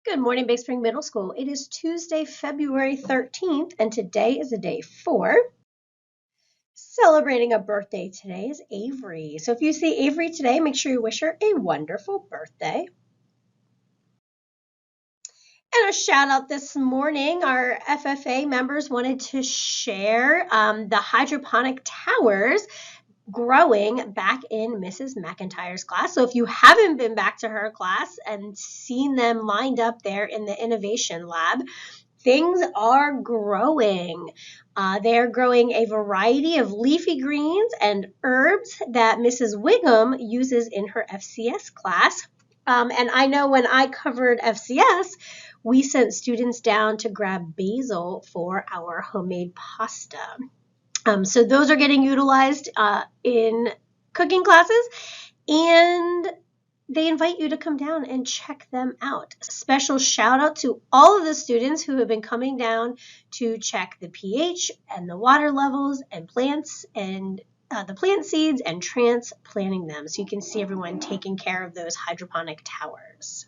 Good morning, Big Spring Middle School. It is Tuesday, February 13th, and today is a day 4. Celebrating a birthday today is Avery. So if you see Avery today, make sure you wish her a wonderful birthday. And a shout out this morning, our FFA members wanted to share the hydroponic towers growing back in Mrs. McIntyre's class. So if you haven't been back to her class and seen them lined up there in the innovation lab, things are growing. They're growing a variety of leafy greens and herbs that Mrs. Wiggum uses in her FCS class. And I know when I covered FCS, we sent students down to grab basil for our homemade pasta. So those are getting utilized in cooking classes, and they invite you to come down and check them out. Special shout out to all of the students who have been coming down to check the pH and the water levels and plants and the plant seeds and transplanting them. So you can see everyone taking care of those hydroponic towers.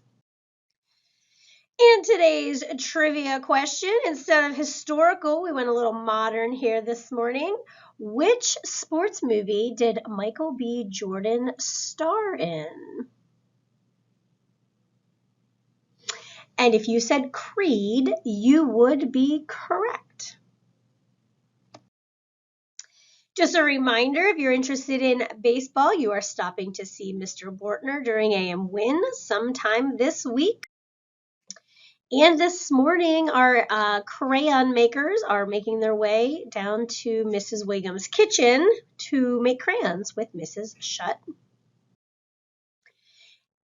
And today's trivia question, instead of historical, we went a little modern here this morning. Which sports movie did Michael B. Jordan star in? And if you said Creed, you would be correct. Just a reminder, if you're interested in baseball, you are stopping to see Mr. Bortner during AM Win sometime this week. And this morning, our crayon makers are making their way down to Mrs. Wiggum's kitchen to make crayons with Mrs. Shutt.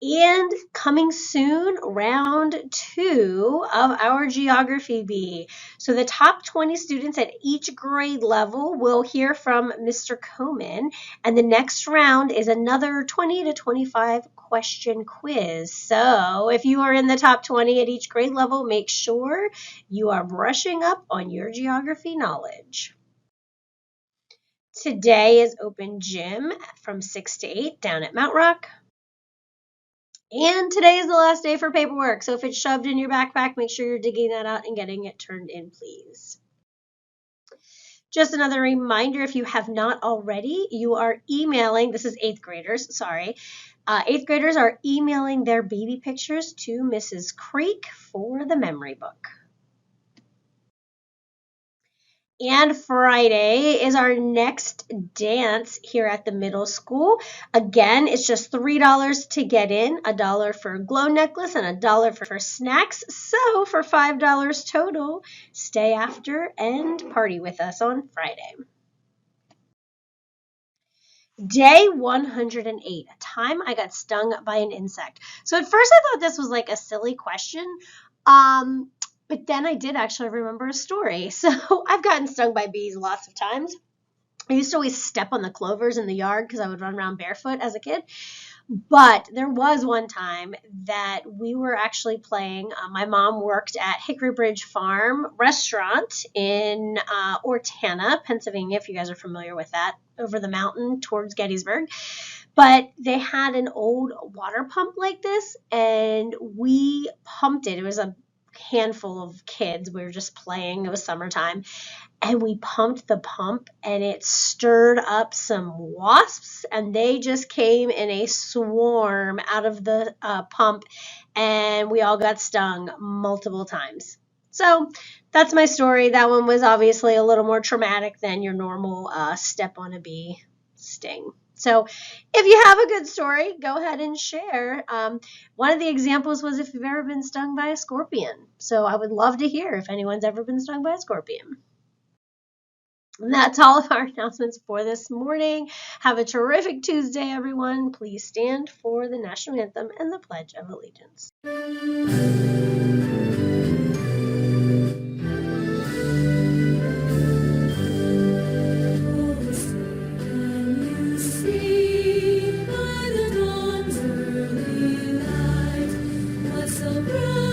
And coming soon, round 2 of our Geography Bee. So the top 20 students at each grade level will hear from Mr. Coman. And the next round is another 20 to 25 question quiz. So if you are in the top 20 at each grade level, make sure you are brushing up on your geography knowledge. Today is open gym from 6 to 8 down at Mount Rock. And today is the last day for paperwork. So if it's shoved in your backpack, make sure you're digging that out and getting it turned in, please. Just another reminder, if you have not already, you are emailing, this is 8th graders, sorry. 8th graders are emailing their baby pictures to Mrs. Creek for the memory book. And Friday is our next dance here at the middle school. Again, it's just $3 to get in, $1 for a glow necklace, and $1 for snacks. So for $5 total, stay after and party with us on Friday. Day 108, a time I got stung by an insect. So at first I thought this was like a silly question. But then I did actually remember a story. So I've gotten stung by bees lots of times. I used to always step on the clovers in the yard because I would run around barefoot as a kid. But there was one time that we were actually playing. My mom worked at Hickory Bridge Farm Restaurant in Ortana, Pennsylvania, if you guys are familiar with that, over the mountain towards Gettysburg. But they had an old water pump like this, and we pumped it. It was a handful of kids. We were just playing. It was summertime. And we pumped the pump, and it stirred up some wasps, and they just came in a swarm out of the pump, and we all got stung multiple times. So that's my story. That one was obviously a little more traumatic than your normal step on a bee sting. So if you have a good story, go ahead and share. One of the examples was if you've ever been stung by a scorpion. So I would love to hear if anyone's ever been stung by a scorpion. And that's all of our announcements for this morning. Have a terrific Tuesday, everyone. Please stand for the national anthem and the Pledge of Allegiance. So bright.